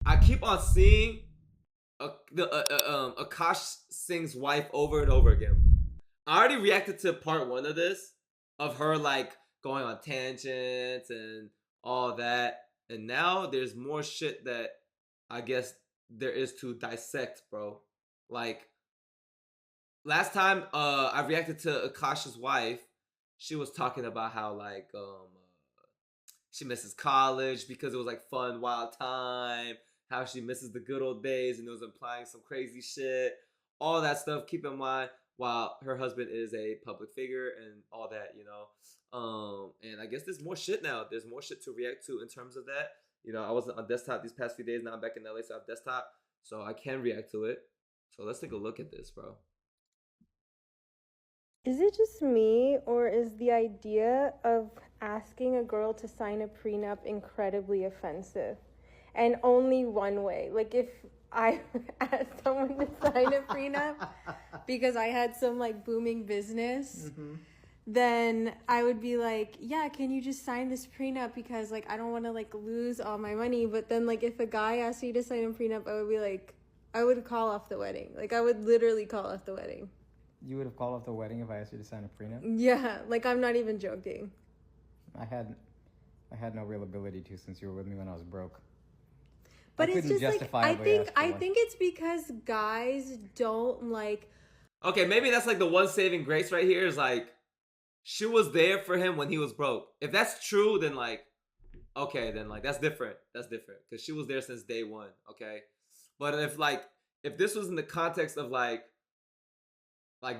I keep on seeing Akaash Singh's wife over and over again. I already reacted to part 1 of this, of her like going on tangents and all that, and now there's more shit that I guess there is to dissect, bro. Like last time I reacted to Akash's wife, she was talking about how like she misses college because it was like fun, wild time. How she misses the good old days, and it was implying some crazy shit. All that stuff. Keep in mind, while her husband is a public figure and all that, you know. And I guess there's more shit now. There's more shit to react to in terms of that. You know, I wasn't on desktop these past few days. Now I'm back in LA, so I have desktop, so I can react to it. So let's take a look at this, bro. Is it just me, or is the idea of asking a girl to sign a prenup incredibly offensive? And only one way. Like, if I asked someone to sign a prenup because I had some, like, booming business, then I would be like, yeah, can you just sign this prenup because, like, I don't want to, like, lose all my money. But then, like, if a guy asked me to sign a prenup, I would be like, I would call off the wedding. Like, I would literally call off the wedding. You would have called off the wedding if I asked you to sign a prenup? Yeah, like, I'm not even joking. I had no real ability to, since you were with me when I was broke. But it's just like, I think it's because guys don't like. Okay, maybe that's like the one saving grace right here is like she was there for him when he was broke. If that's true, then like, okay, then like that's different. That's different because she was there since day one. Okay, but if this was in the context of like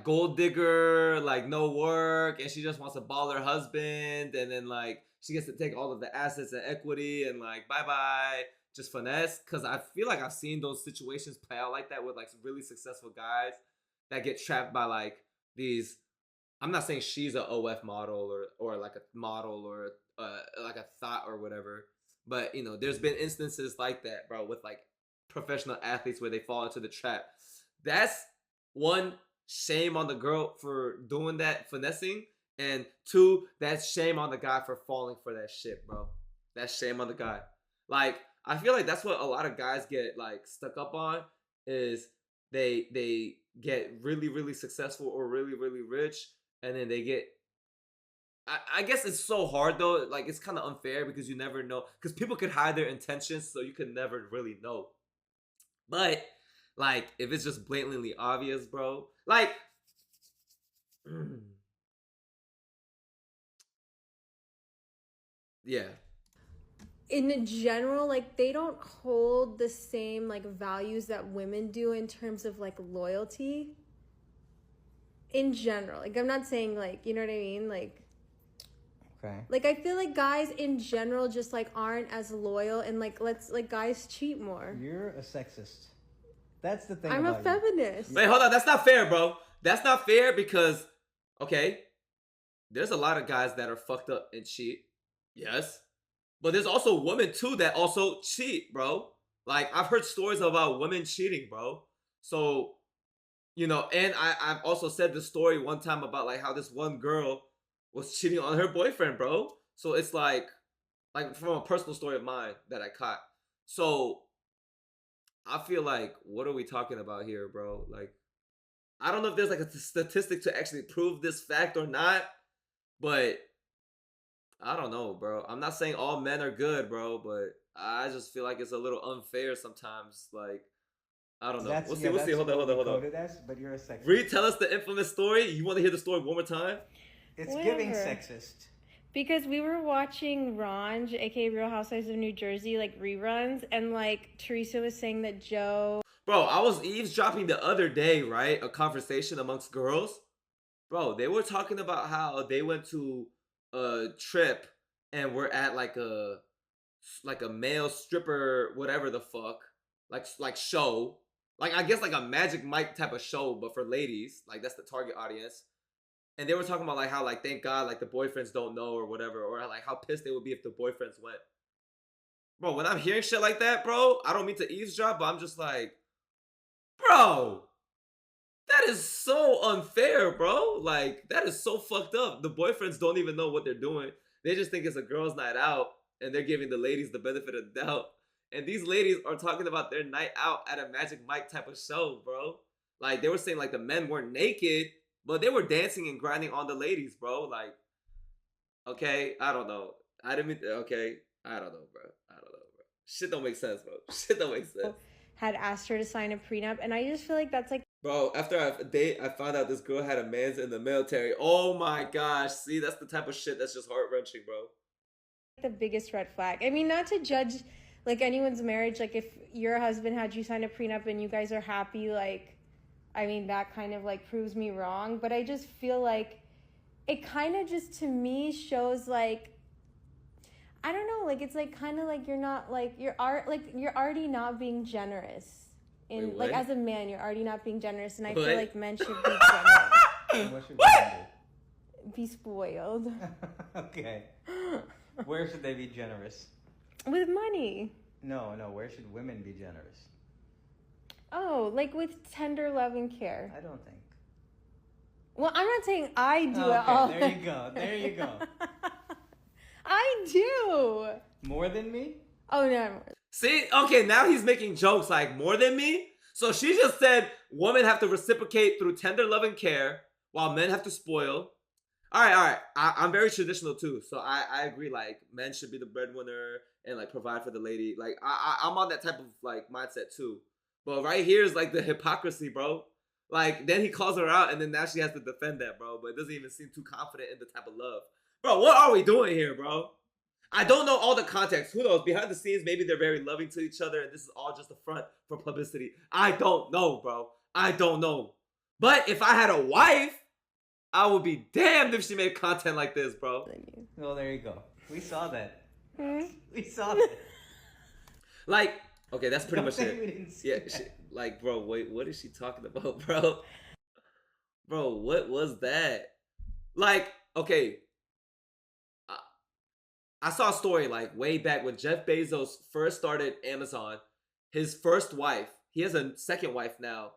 gold digger, like no work, and she just wants to ball her husband, and then like she gets to take all of the assets and equity, and like bye bye. Just finesse, because I feel like I've seen those situations play out like that with like really successful guys that get trapped by like these. I'm not saying she's a OF model or like a model or like a thought or whatever, but you know, there's been instances like that, bro, with like professional athletes where they fall into the trap. That's one, shame on the girl for doing that finessing, and two, that's shame on the guy for falling for that shit, bro. That's shame on the guy. Like, I feel like that's what a lot of guys get like stuck up on is they get really, really successful or really, really rich, and then they get I guess it's so hard though, like it's kind of unfair because you never know, because people could hide their intentions, so you could never really know. But like if it's just blatantly obvious, bro, like yeah. In general, like they don't hold the same like values that women do in terms of like loyalty. In general, like I'm not saying like, you know what I mean, like okay, like I feel like guys in general just like aren't as loyal, and like let's like guys cheat more. You're a sexist. That's the thing. I'm a feminist. Wait, hold on, that's not fair, bro. That's not fair because okay, there's a lot of guys that are fucked up and cheat. Yes. But there's also women too that also cheat, bro. Like I've heard stories about women cheating, bro. So, you know, and I've also said the story one time about like how this one girl was cheating on her boyfriend, bro. So it's like from a personal story of mine that I caught. So I feel like, what are we talking about here, bro? Like, I don't know if there's like a statistic to actually prove this fact or not, but I don't know, bro. I'm not saying all men are good, bro, but I just feel like it's a little unfair sometimes. Like, I don't know. We'll see. Hold on. But you're a sexist. Reed, tell us the infamous story. You want to hear the story one more time? It's giving sexist. Because we were watching Ranj, aka Real Housewives of New Jersey, like reruns, and like Teresa was saying that Joe. Bro, I was eavesdropping the other day, right? A conversation amongst girls. Bro, they were talking about how they went to a trip and we're at like a male stripper, whatever the fuck, like show, like I guess like a Magic Mike type of show, but for ladies, like that's the target audience. And they were talking about like how like thank God like the boyfriends don't know or whatever, or like how pissed they would be if the boyfriends went. Bro, when I'm hearing shit like that, bro, I don't mean to eavesdrop, but I'm just like, bro, that is so unfair, bro. Like, that is so fucked up. The boyfriends don't even know what they're doing. They just think it's a girls' night out, and they're giving the ladies the benefit of the doubt. and these ladies are talking about their night out at a Magic Mike type of show, bro. Like they were saying like the men weren't naked, but they were dancing and grinding on the ladies, bro. Like, okay, I don't know. I didn't mean, okay, I don't know, bro. I don't know, bro. Shit don't make sense, bro. Shit don't make sense. Had asked her to sign a prenup, and I just feel like that's like, Bro, after I found out this girl had a man's in the military. Oh my gosh. See, that's the type of shit that's just heart-wrenching, bro. the biggest red flag. I mean, not to judge like anyone's marriage, like if your husband had you sign a prenup and you guys are happy, like, I mean, that kind of like proves me wrong, but I just feel like it kind of just to me shows like, I don't know, like it's like kind of like you're not like you're already not being generous in Wait, like what? as a man you're already not being generous, and I What? feel like men should be generous. What should women Be spoiled do? Okay. Where should they be generous? with money. No, where should women be generous? Oh, like with tender love and care. I don't think. Well, I'm not saying I do Okay, it all. there you go. I do. More than me? Oh no. See, okay, now he's making jokes like more than me. So she just said women have to reciprocate through tender love and care, while men have to spoil. All right. I'm very traditional too, so I agree. Like men should be the breadwinner and like provide for the lady. Like I'm on that type of like mindset too. But right here is like the hypocrisy, bro. Like then he calls her out, and then now she has to defend that, bro. But it doesn't even seem too confident in the type of love, bro. What are we doing here, bro? I don't know all the context. Who knows? Behind the scenes, maybe they're very loving to each other, and this is all just a front for publicity. I don't know, bro. I don't know. But if I had a wife, I would be damned if she made content like this, bro. Well, there you go. We saw that. Hmm? We saw that. Like, okay, that's pretty Don't much say it. we didn't see Yeah, that. like, bro, wait, what is she talking about, bro? Bro, what was that? Like, okay, I saw a story like way back when Jeff Bezos first started Amazon. His first wife, he has a second wife now,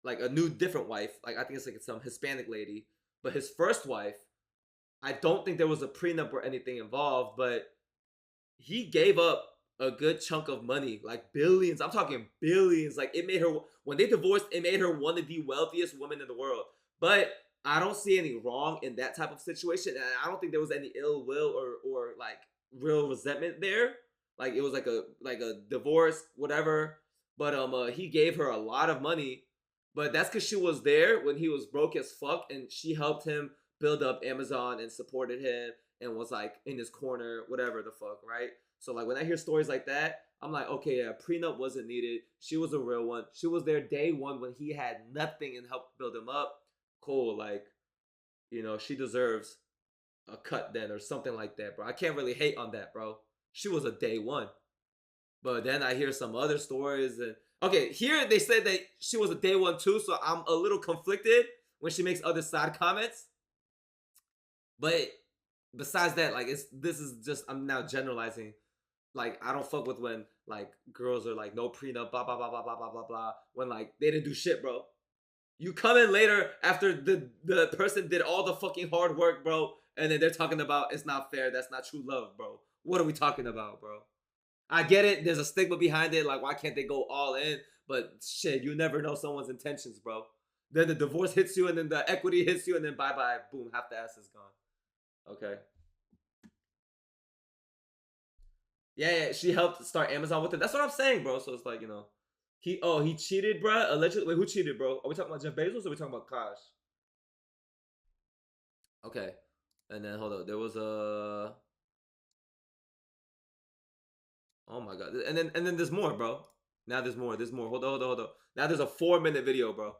like a new different wife. Like I think it's like some Hispanic lady. But his first wife, I don't think there was a prenup or anything involved, but he gave up a good chunk of money, like billions. I'm talking billions. Like it made her, when they divorced, it made her one of the wealthiest women in the world. But I don't see any wrong in that type of situation, and I don't think there was any ill will or like real resentment there. Like it was like a divorce, whatever. But he gave her a lot of money, but that's because she was there when he was broke as fuck, and she helped him build up Amazon and supported him and was like in his corner, whatever the fuck, right? So like when I hear stories like that, I'm like, okay, yeah, prenup wasn't needed. She was a real one. She was there day one when he had nothing and helped build him up. Cool, like, you know, she deserves a cut then or something like that, bro. I can't really hate on that, bro. She was a day one. But then I hear some other stories and okay, here they said that she was a day one too, so I'm a little conflicted when she makes other side comments. But besides that, like this is just I'm now generalizing. Like I don't fuck with when like girls are like no prenup, blah blah blah blah blah blah blah blah. When like they didn't do shit, bro. You come in later after the person did all the fucking hard work, bro, and then they're talking about it's not fair, that's not true love, bro. What are we talking about, bro? I get it, there's a stigma behind it, like why can't they go all in? But shit, you never know someone's intentions, bro. Then the divorce hits you, and then the equity hits you, and then bye bye, boom, half the ass is gone. Okay. Yeah, she helped start Amazon with it. That's what I'm saying, bro. So it's like, you know, he cheated, bro. Allegedly, wait, who cheated, bro? Are we talking about Jeff Bezos or are we talking about Akash? Okay, and then hold on, there was a. Oh my god, and then there's more, bro. Now there's more. There's more. Hold on. Now there's a 4-minute video, bro.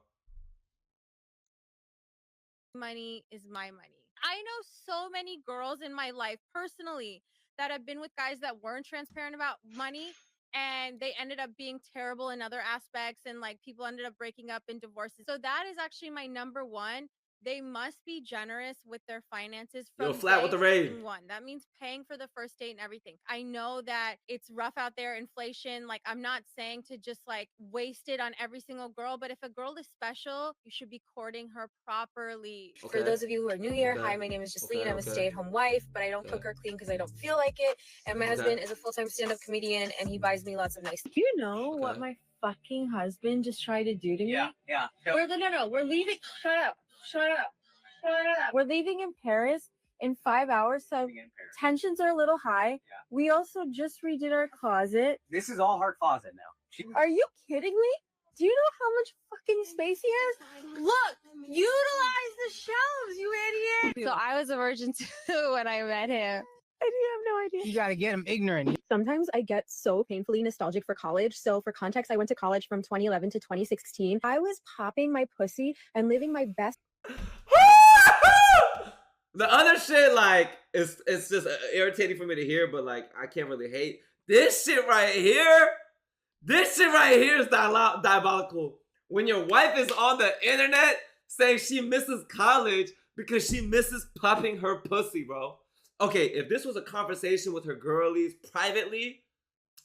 Money is my money. I know so many girls in my life personally that have been with guys that weren't transparent about money, and they ended up being terrible in other aspects, and like people ended up breaking up in divorces. So that is actually my number one. they must be generous with their finances Yo, from flat with day the raid. fucking one. That means paying for the first date and everything. I know that it's rough out there, inflation. Like, I'm not saying to just like waste it on every single girl, but if a girl is special, you should be courting her properly. Okay. For those of you who are new here, Okay. hi, my name is Justine. Okay, I'm a okay. stay-at-home wife, but I don't cook or clean because I don't feel like it. And my husband is a full-time stand-up comedian, and he buys me lots of nice. Do you know what my fucking husband just tried to do to me? Yeah. We're leaving. Shut up. We're leaving in Paris in 5 hours, so tensions are a little high. We also just redid our closet. This is all her closet now. Are you kidding me? Do you know how much fucking space he has? Look, utilize the shelves, you idiot. So I was a virgin too when I met him. I have no idea. You gotta get him ignorant. Sometimes I get so painfully nostalgic for college. So for context, I went to college from 2011 to 2016. I was popping my pussy and living my best. The other shit, like, it's just irritating for me to hear, but like, I can't really hate this shit right here. This shit right here is diabolical. When your wife is on the internet saying she misses college because she misses popping her pussy, bro. Okay, if this was a conversation with her girlies privately,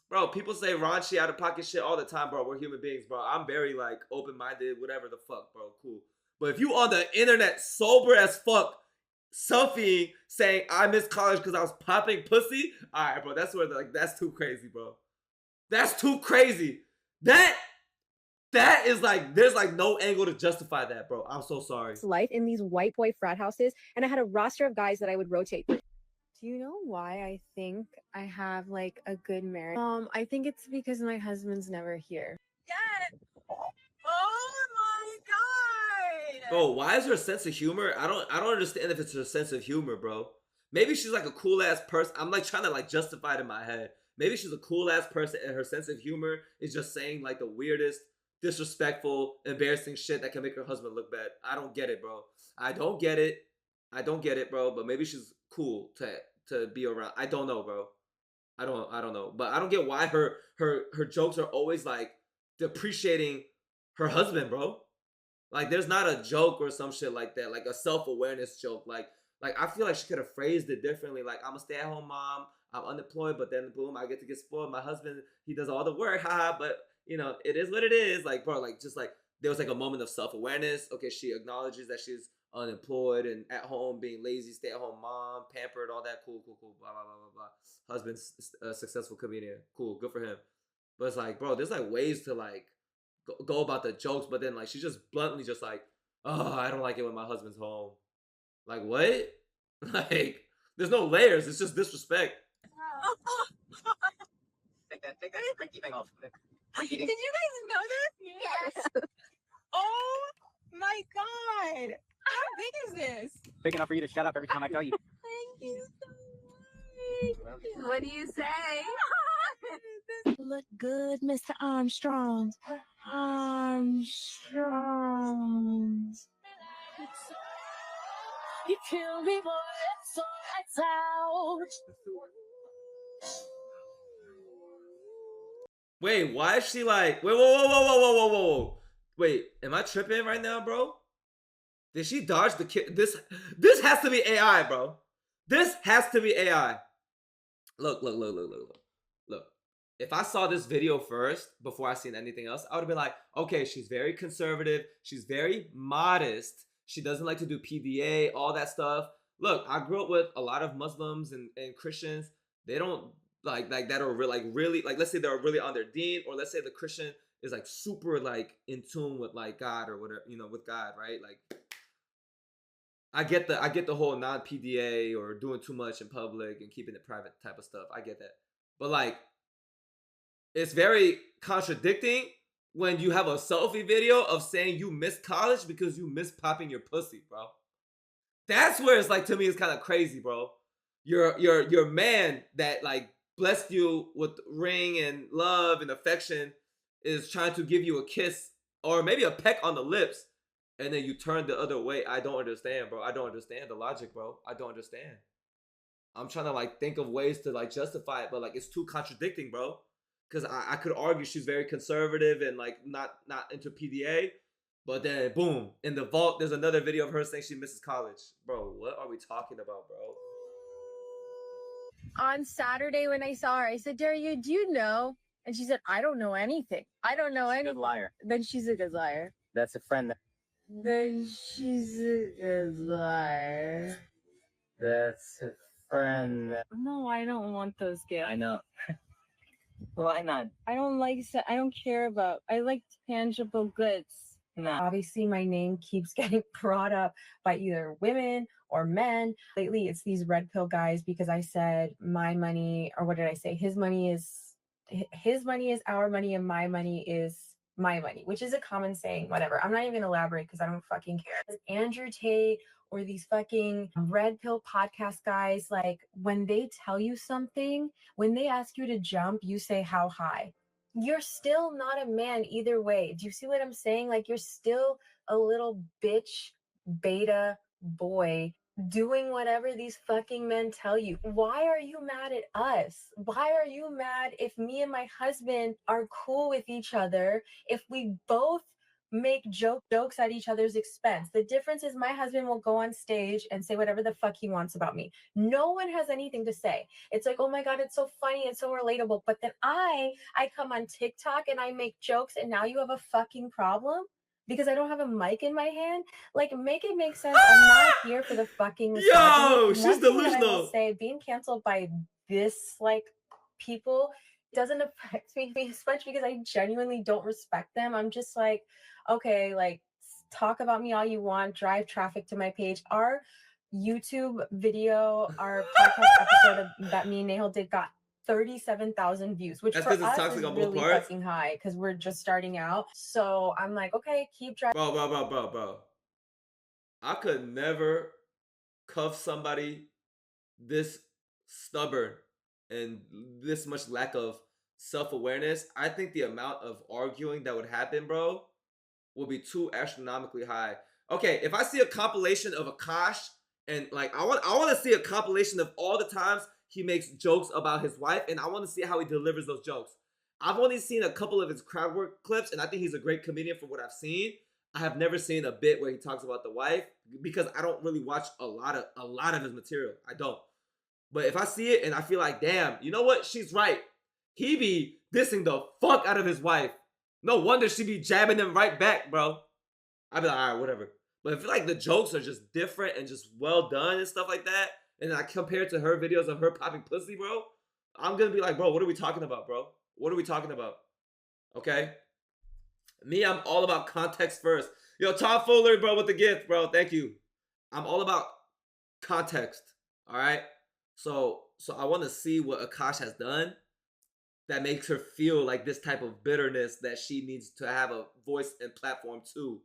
bro, people say raunchy, out of pocket shit all the time, bro. We're human beings, bro. I'm very like open-minded, whatever the fuck, bro. Cool. But if you on the internet sober as fuck, selfie saying I missed college because I was popping pussy, all right, bro. That's where like that's too crazy, bro. That's too crazy. That is like there's like no angle to justify that, bro. I'm so sorry. Life in these white boy frat houses, and I had a roster of guys that I would rotate through. Do you know why I think I have like a good marriage? I think it's because my husband's never here. Yes. Oh my god. Bro, why is her sense of humor? I don't understand if it's her sense of humor, bro. Maybe she's like a cool ass person. I'm like trying to like justify it in my head. Maybe she's a cool ass person and her sense of humor is just saying like the weirdest, disrespectful, embarrassing shit that can make her husband look bad. I don't get it, bro. I don't get it, bro. But maybe she's cool to be around. I don't know, bro. I don't know. But I don't get why her jokes are always like depreciating her husband, bro. Like there's not a joke or some shit like that, like a self-awareness joke. Like I feel like she could have phrased it differently. Like, I'm a stay-at-home mom, I'm unemployed, but then boom, I get to get spoiled. My husband, he does all the work, haha. But you know, it is what it is. Like, bro, like just like there was like a moment of self-awareness. Okay, she acknowledges that she's unemployed and at home, being lazy, stay-at-home mom, pampered, all that. Cool, blah blah blah blah blah. Husband's a successful comedian. Cool, good for him. But it's like, bro, there's like ways to like go about the jokes, but then like she's just bluntly just like, oh, I don't like it when my husband's home. Like, what? Like, there's no layers. It's just disrespect. Take that. Keeping off. Did you guys know this? Yes. Oh my god. How big is this? Big enough for you to shut up every time I tell you. Thank you so much. What do you say? Look good, Mr. Armstrong. You kill me, boy. So lights out. Wait, why is she like, whoa. Wait, am I tripping right now, bro? Did she dodge the kid? This has to be AI, bro. This has to be AI. Look. If I saw this video first before I seen anything else, I would have been like, okay, she's very conservative. She's very modest. She doesn't like to do PDA, all that stuff. Look, I grew up with a lot of Muslims and Christians. They don't like that are really like, let's say they're really on their deen, or let's say the Christian is like super like in tune with like God or whatever, you know, with God, right? Like, I get the whole non-PDA or doing too much in public and keeping it private type of stuff. I get that. But like, it's very contradicting when you have a selfie video of saying you missed college because you missed popping your pussy, bro. That's where it's like, to me, it's kind of crazy, bro. Your man that like blessed you with ring and love and affection is trying to give you a kiss or maybe a peck on the lips, and then you turn the other way. I don't understand, bro. I don't understand the logic, bro. I don't understand. I'm trying to like think of ways to like justify it, but like it's too contradicting, bro. Because I could argue she's very conservative and like not into PDA, But then, boom, in the vault, there's another video of her saying she misses college. Bro, what are we talking about, bro? On Saturday when I saw her, I said, Daria, do you know? And she said, I don't know anything. I don't know anything. Good liar. Then she's a good liar. That's a friend. Then she's a good liar. That's a friend. No, I don't want those gifts. I know. Why not? I don't like. I don't care about. I like tangible goods. No. Obviously, my name keeps getting brought up by either women or men. Lately, it's these red pill guys because I said my money, or what did I say? His money is our money, and my money is my money, which is a common saying. Whatever. I'm not even gonna elaborate because I don't fucking care. Andrew Tate or these fucking red pill podcast guys, like when they tell you something, when they ask you to jump, you say how high. You're still not a man either way. Do you see what I'm saying? Like, you're still a little bitch beta boy doing whatever these fucking men tell you. Why are you mad at us? Why are you mad if me and my husband are cool with each other, if we both make jokes at each other's expense? The difference is my husband will go on stage and say whatever the fuck he wants about me. No one has anything to say. It's like, oh my God, it's so funny, it's so relatable. But then I come on TikTok and I make jokes, and now you have a fucking problem because I don't have a mic in my hand. Like, make it make sense. I'm not here for the fucking misogyny. Yo, she's One thing that I will delusional. say, being canceled by this like people doesn't affect me as much because I genuinely don't respect them. I'm just like, okay, like, talk about me all you want, drive traffic to my page. Our YouTube video, our podcast episode that me and Nahal did got 37,000 views, which That's for 'cause it's us toxic is on both really parts. fucking high because we're just starting out. So I'm like, okay, keep driving. Bro. I could never cuff somebody this stubborn and this much lack of self-awareness. I think the amount of arguing that would happen, bro, will be too astronomically high. Okay, if I see a compilation of Akaash, and like I want to see a compilation of all the times he makes jokes about his wife, and I want to see how he delivers those jokes. I've only seen a couple of his crowd work clips, and I think he's a great comedian from what I've seen. I have never seen a bit where he talks about the wife because I don't really watch a lot of his material. I don't. But if I see it and I feel like, damn, you know what? She's right. He be dissing the fuck out of his wife. No wonder she be jabbing him right back, bro. I'd be like, all right, whatever. But I feel like the jokes are just different and just well done and stuff like that. And I compare it to her videos of her popping pussy, bro. I'm gonna be like, bro, what are we talking about, bro? What are we talking about? Okay? Me, I'm all about context first. Yo, Tom Fuller, bro, with the gift, bro. Thank you. I'm all about context. All right? So I want to see what Akaash has done that makes her feel like this type of bitterness that she needs to have a voice and platform too.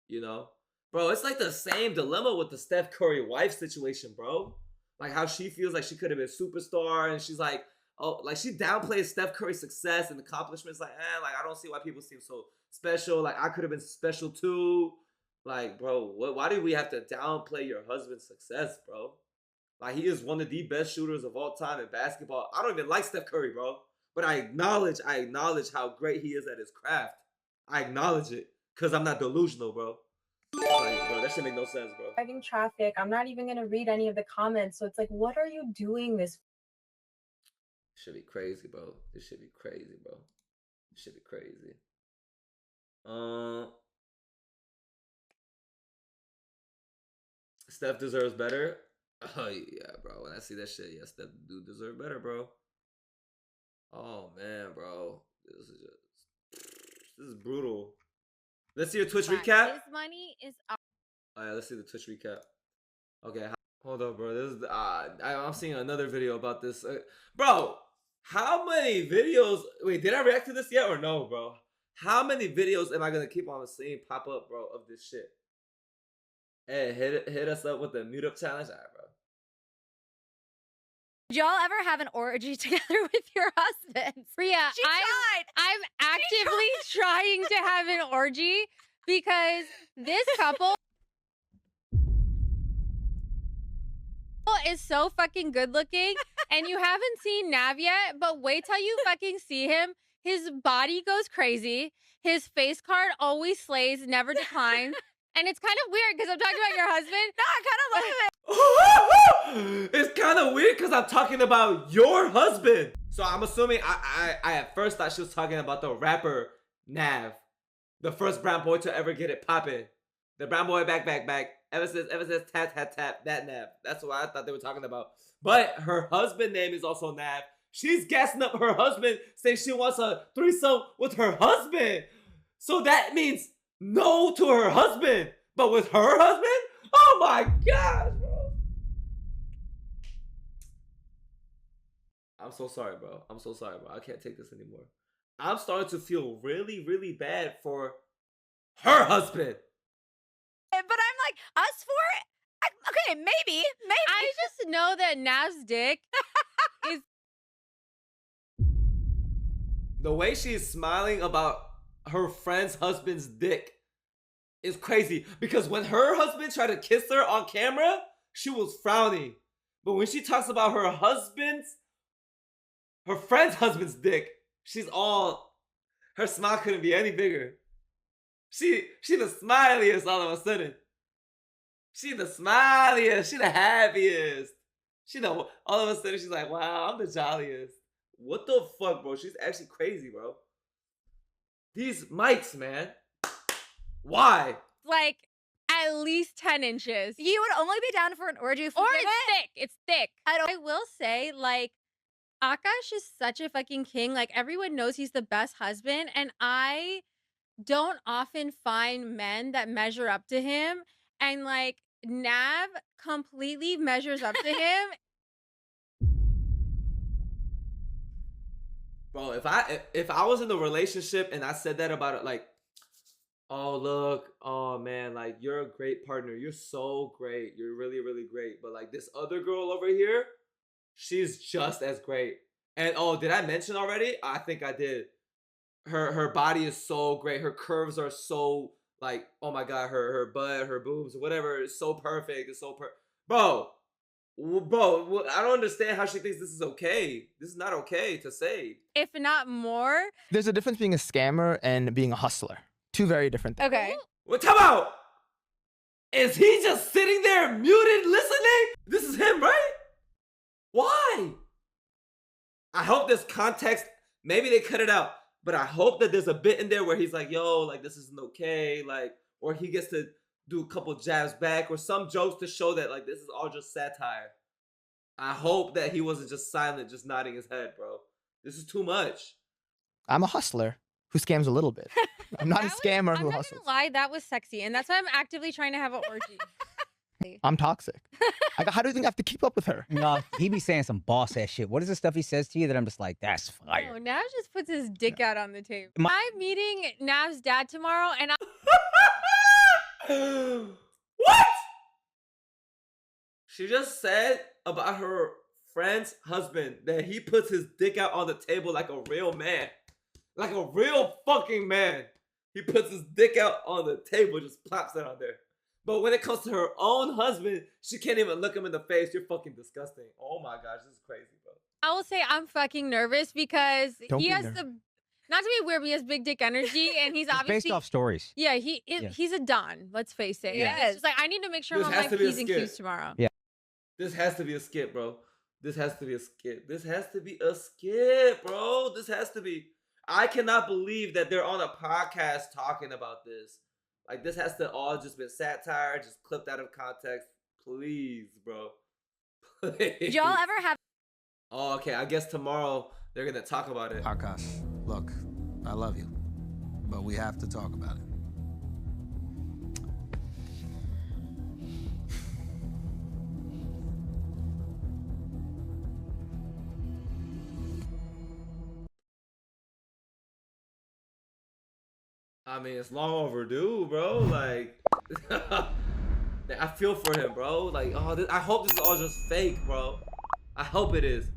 You know? Bro, it's like the same dilemma with the Steph Curry wife situation, bro. Like how she feels like she could have been a superstar, and she's like, oh, like she downplays Steph Curry's success and accomplishments. Like, like I don't see why people seem so special. Like I could have been special too. Like, bro, why do we have to downplay your husband's success, bro? Like he is one of the best shooters of all time in basketball. I don't even like Steph Curry, bro. But I acknowledge how great he is at his craft. I acknowledge it because I'm not delusional, bro. Like, bro, that shit make no sense, bro. Driving traffic. I'm not even gonna read any of the comments. So it's like, what are you doing this? Should be crazy, bro. This should be crazy, bro. This should be crazy. Steph deserves better. Oh yeah, bro. When I see that shit, yeah, Steph do deserve better, bro. Oh man, bro. This is brutal. Let's see your Twitch recap. His money is Alright, let's see the Twitch recap. Okay, hold up, bro. This is I'm seeing another video about this. Bro, how many videos? Wait, did I react to this yet or no, bro? How many videos am I gonna keep on seeing pop up, bro, of this shit? Hey, hit us up with the mute up challenge, alright, bro. Did y'all ever have an orgy together with your husbands? Ria, I'm actively trying to have an orgy because this couple is so fucking good looking, and you haven't seen Nav yet, but wait till you fucking see him. His body goes crazy. His face card always slays, never declines. And it's kind of weird because I'm talking about your husband. No, I kind of love it. It's kind of weird because I'm talking about your husband. So I'm assuming I at first thought she was talking about the rapper Nav, the first brown boy to ever get it poppin'. The brown boy back. Ever since tap, that Nav. That's what I thought they were talking about. But her husband name is also Nav. She's gassing up her husband, saying she wants a threesome with her husband. So that means no to her husband. But with her husband? Oh my gosh, bro. I'm so sorry, bro. I can't take this anymore. I'm starting to feel really, really bad for her husband. But I'm like, us for it? Okay, maybe. I just know that Nav's dick is... The way she's smiling about her friend's husband's dick is crazy. Because when her husband tried to kiss her on camera, she was frowning. But when she talks about her friend's husband's dick, she's all... Her smile couldn't be any bigger. She the smiliest all of a sudden. She the smiliest. She the happiest. All of a sudden she's like, wow, I'm the jolliest. What the fuck, bro? She's actually crazy, bro. These mics, man. Why? Like, at least 10 inches. You would only be down for an orgy if we Or did it's it. thick. It's thick. I will say, like, Akaash is such a fucking king. Like, everyone knows he's the best husband. And I don't often find men that measure up to him. And, like, Nav completely measures up to him. Bro, if I was in a relationship and I said that about it, like, oh look, oh man, like you're a great partner, you're so great, you're really, really great, but like this other girl over here, she's just as great. And oh, did I mention already? I think I did. Her body is so great, her curves are so like, oh my god, her butt, her boobs, whatever, is so perfect, it's so Bro, I don't understand how she thinks this is okay. This is not okay to say. If not more. There's a difference being a scammer and being a hustler. Two very different things. Okay. What time out? Is he just sitting there muted listening? This is him, right? Why? I hope there's context. Maybe they cut it out. But I hope that there's a bit in there where he's like, yo, like this isn't okay. Like, or he gets to do a couple jabs back or some jokes to show that like this is all just satire. I hope that he wasn't just silent, just nodding his head, bro. This is too much. I'm a hustler who scams a little bit. I'm not a scammer who hustles. I'm not gonna lie, that was sexy. And that's why I'm actively trying to have an orgy. I'm toxic. How do you think I have to keep up with her? No, he be saying some boss ass shit. What is the stuff he says to you that I'm just like, that's fire? Oh, Nav just puts his dick out on the table. I'm meeting Nav's dad tomorrow and What? She just said about her friend's husband that he puts his dick out on the table like a real man. Like a real fucking man. He puts his dick out on the table, just plops it on there. But when it comes to her own husband, she can't even look him in the face. You're fucking disgusting. Oh my gosh, this is crazy, bro. I will say I'm fucking nervous because Don't he be has nervous. not to be weird, but he has big dick energy and he's obviously Based off stories. Yeah, he's a don, let's face it. Yeah. It's just like I need to make sure This I'm on has my to be a P's and skit. Q's tomorrow. Yeah. This has to be a skit, bro. This has to be a skit. This has to be a skit, bro. This has to be. I cannot believe that they're on a podcast talking about this. Like, this has to all just been satire, just clipped out of context. Please, bro. Please. Did y'all ever have... Oh, okay. I guess tomorrow they're going to talk about it. Akaash, look, I love you, but we have to talk about it. I mean, it's long overdue, bro. Like, I feel for him, bro. Like, oh, I hope this is all just fake, bro. I hope it is.